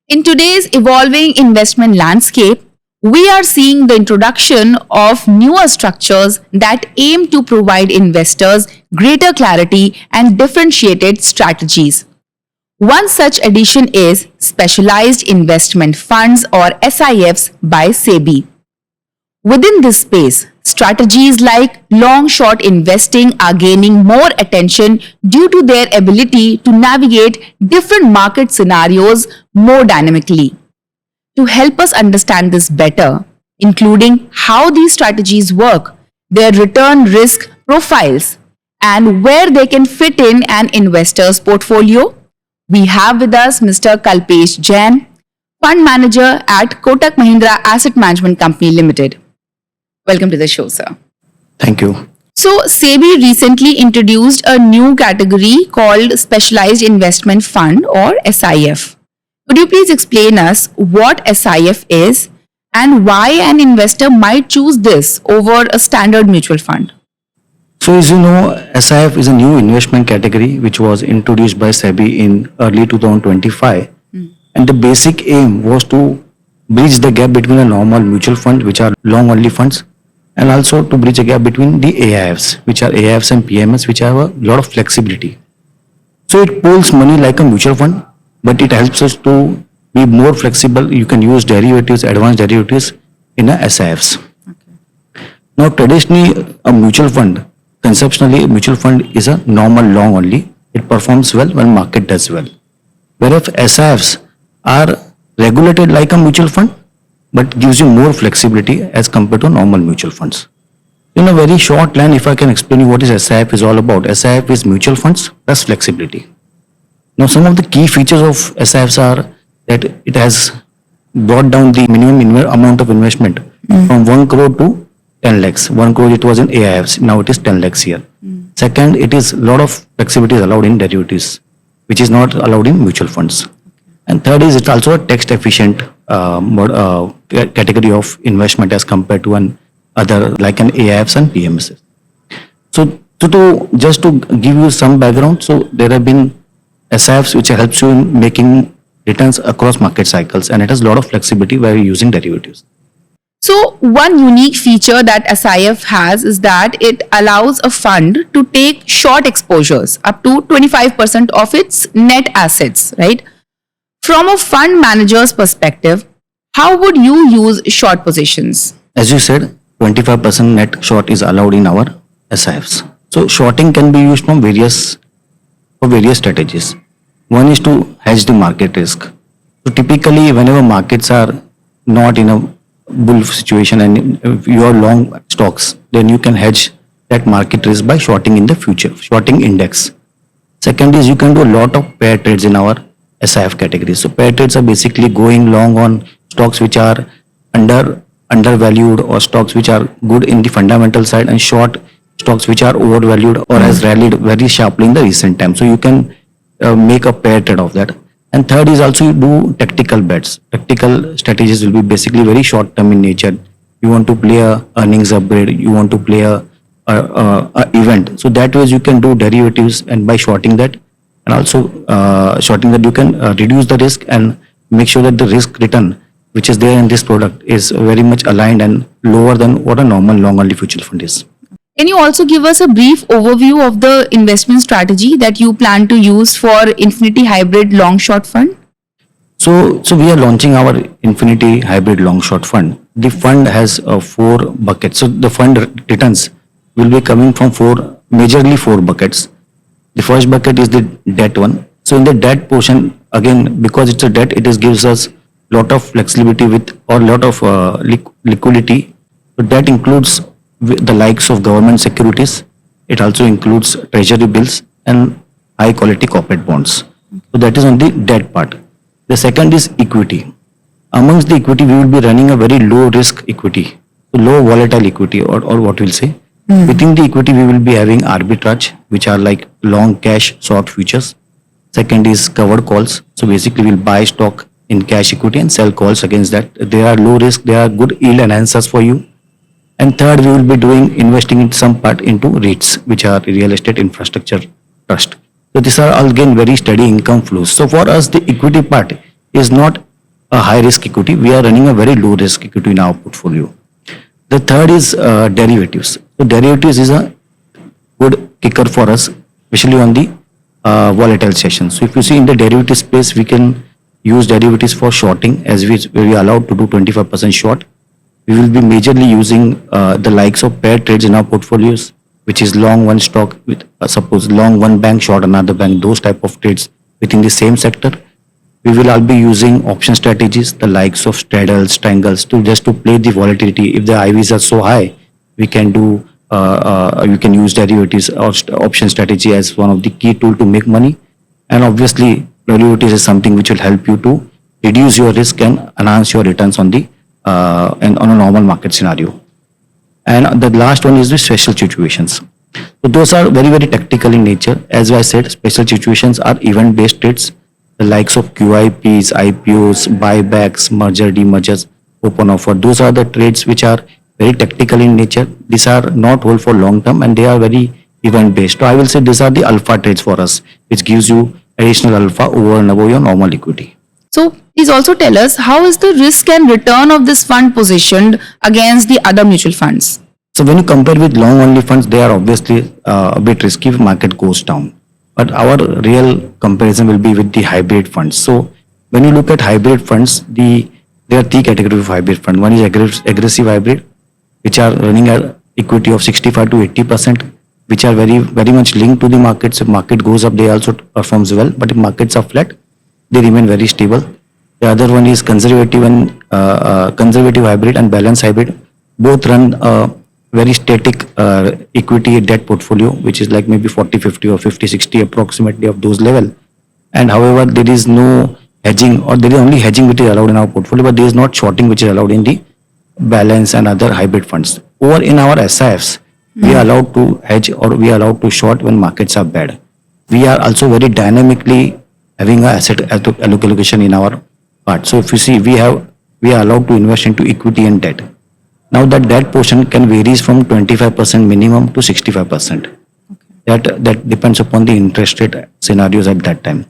In today's evolving investment landscape, we are seeing the introduction of newer structures that aim to provide investors greater clarity and differentiated strategies. One such addition is Specialized Investment Funds or SIFs by SEBI. Within this space, strategies like long short investing are gaining more attention due to their ability to navigate different market scenarios more dynamically. To help us understand this better, including how these strategies work, their return risk profiles, and where they can fit in an investor's portfolio, we have with us Mr. Kalpesh Jain, Fund Manager at Kotak Mahindra Asset Management Company Limited. Welcome to the show, sir. Thank you. So, SEBI recently introduced a new category called Specialized Investment Fund or SIF. Could you please explain us what SIF is and why an investor might choose this over a standard mutual fund? So as you know, SIF is a new investment category which was introduced by SEBI in early 2025. And the basic aim was to bridge the gap between a normal mutual fund, which are long only funds, and also to bridge a gap between the AIFs, which are AIFs and PMS, which have a lot of flexibility. So it pools money like a mutual fund, but it helps us to be more flexible. You can use derivatives, advanced derivatives in a SIFs. Now traditionally, a mutual fund, conceptually a mutual fund is a normal long only. It performs well when market does well. Whereas SIFs are regulated like a mutual fund, but gives you more flexibility as compared to normal mutual funds. In a very short line, if I can explain you what is SIF is all about, SIF is mutual funds plus flexibility. Now, some of the key features of SIFs are that it has brought down the minimum amount of investment from 1 crore to 10 lakhs. 1 crore it was in AIFs, now it is 10 lakhs here. Second, it is a lot of flexibility is allowed in derivatives, which is not allowed in mutual funds. And third is it's also a tax efficient category of investment as compared to an other like an AIFs and PMS. So to give you some background, so there have been SIFs which helps you in making returns across market cycles, and it has a lot of flexibility while using derivatives. So, one unique feature that SIF has is that it allows a fund to take short exposures up to 25% of its net assets, right? From a fund manager's perspective, how would you use short positions? As you said, 25% net short is allowed in our SIFs. So shorting can be used for various strategies. One is to hedge the market risk. So typically, whenever markets are not in a bull situation and if you are long stocks, then you can hedge that market risk by shorting in the future, shorting index. Second is you can do a lot of pair trades in our SIF category. So pair trades are basically going long on stocks which are undervalued or stocks which are good in the fundamental side, and short stocks which are overvalued or has rallied very sharply in the recent time. So you can make a pair trade of that. And third is also you do tactical bets. Tactical strategies will be basically very short term in nature. You want to play a earnings upgrade, you want to play a event. So that way you can do derivatives, and by shorting that, and also shorting that you can reduce the risk and make sure that the risk return which is there in this product is very much aligned and lower than what a normal long only mutual fund is. Can you also give us a brief overview of the investment strategy that you plan to use for Infinity Hybrid Long Short Fund? So we are launching our Infinity Hybrid Long Short Fund. The fund has 4 buckets. So the fund returns will be coming from majorly four buckets. The first bucket is the debt one. So in the debt portion, again, because it's a debt, it gives us lot of flexibility with or lot of liquidity. So that includes the likes of government securities. It also includes treasury bills and high quality corporate bonds. So that is on the debt part. The second is equity. Amongst the equity, we will be running a very low risk equity, so low volatile equity or what we'll say. Within the equity, we will be having arbitrage, which are like long cash, short futures. Second is covered calls. So basically, we'll buy stock in cash equity and sell calls against that. They are low risk, they are good yield enhancers for you. And third, we will be investing in some part into REITs, which are real estate infrastructure trust. So these are all again very steady income flows. So for us, the equity part is not a high risk equity. We are running a very low risk equity in our portfolio. The third is derivatives. So derivatives is a good kicker for us, especially on the volatile sessions. So if you see in the derivative space, we can use derivatives for shorting, as we are allowed to do 25% short. We will be majorly using the likes of pair trades in our portfolios, which is long one stock with suppose long one bank, short another bank, those type of trades within the same sector. We will all be using option strategies, the likes of straddles, triangles, to just to play the volatility. If the IVs are so high, we can do you can use derivatives or option strategy as one of the key tool to make money. And obviously, derivatives is something which will help you to reduce your risk and enhance your returns on the and on a normal market scenario. And the last one is the special situations. So those are very, very tactical in nature. As I said, special situations are event-based trades, the likes of QIPs, IPOs, buybacks, merger, demergers, open offer. Those are the trades which are very tactical in nature. These are not hold for long term and they are very event-based. So I will say these are the alpha trades for us, which gives you additional alpha over and above your normal equity. So please also tell us, how is the risk and return of this fund positioned against the other mutual funds? So when you compare with long only funds, they are obviously a bit risky if market goes down. But our real comparison will be with the hybrid funds. So when you look at hybrid funds, there are three categories of hybrid fund. One is aggressive hybrid, which are running at equity of 65 to 80%, which are very, very much linked to the markets. If market goes up, they also performs well. But if markets are flat, they remain very stable. The other one is conservative hybrid and balanced hybrid. Both run a very static equity debt portfolio, which is like maybe 40-50 or 50-60 approximately of those level. And however, there is no hedging, or there is only hedging which is allowed in our portfolio, but there is not shorting which is allowed in the balance and other hybrid funds. Or in our SIFs, we are allowed to hedge or we are allowed to short when markets are bad. We are also very dynamically having a asset allocation in our part. So if you see, we are allowed to invest into equity and debt. Now that debt portion can varies from 25% minimum to 65%. That depends upon the interest rate scenarios at that time.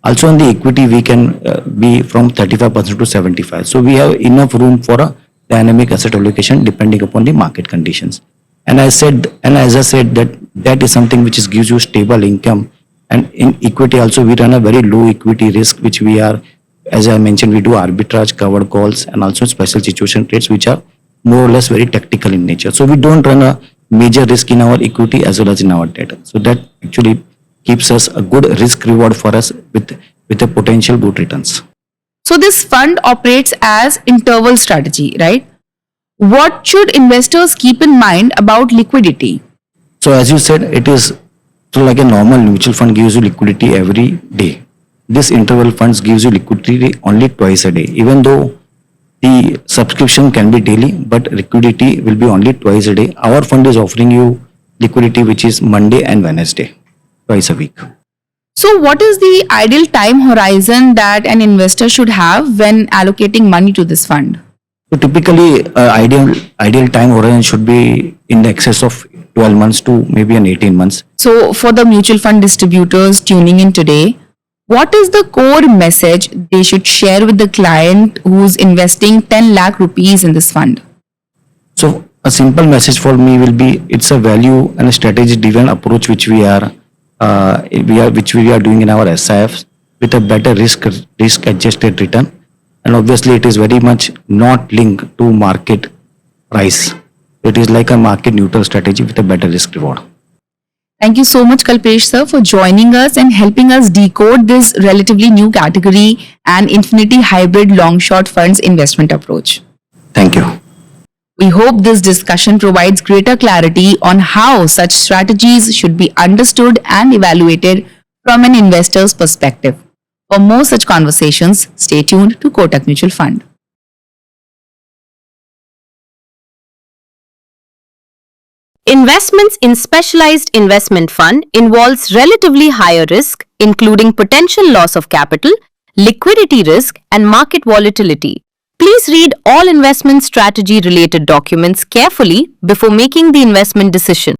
Also on the equity, we can be from 35% to 75%. So we have enough room for a dynamic asset allocation depending upon the market conditions. And as I said that is something which gives you stable income. And in equity also, we run a very low equity risk, which we are, as I mentioned, we do arbitrage, covered calls, and also special situation trades, which are more or less very tactical in nature. So we don't run a major risk in our equity as well as in our debt. So that actually keeps us a good risk reward for us with a potential good returns. So this fund operates as interval strategy, right? What should investors keep in mind about liquidity? So as you said, it is so like a normal mutual fund gives you liquidity every day. This interval funds gives you liquidity only twice a day, even though the subscription can be daily, but liquidity will be only twice a day. Our fund is offering you liquidity which is Monday and Wednesday, twice a week. So what is the ideal time horizon that an investor should have when allocating money to this fund? So typically, ideal time horizon should be in the excess of 12 months to maybe an 18 months. So for the mutual fund distributors tuning in today, what is the core message they should share with the client who's investing 10 lakh rupees in this fund? So a simple message for me will be, it's a value and a strategy driven approach which we are doing in our SIFs with a better risk adjusted return. And obviously it is very much not linked to market price. It is like a market neutral strategy with a better risk reward. Thank you so much, Kalpesh sir, for joining us and helping us decode this relatively new category and Infinity Hybrid Long Short Funds investment approach. Thank you. We hope this discussion provides greater clarity on how such strategies should be understood and evaluated from an investor's perspective. For more such conversations, stay tuned to Kotak Mutual Fund. Investments in specialized investment fund involves relatively higher risk, including potential loss of capital, liquidity risk, and market volatility. Please read all investment strategy related documents carefully before making the investment decision.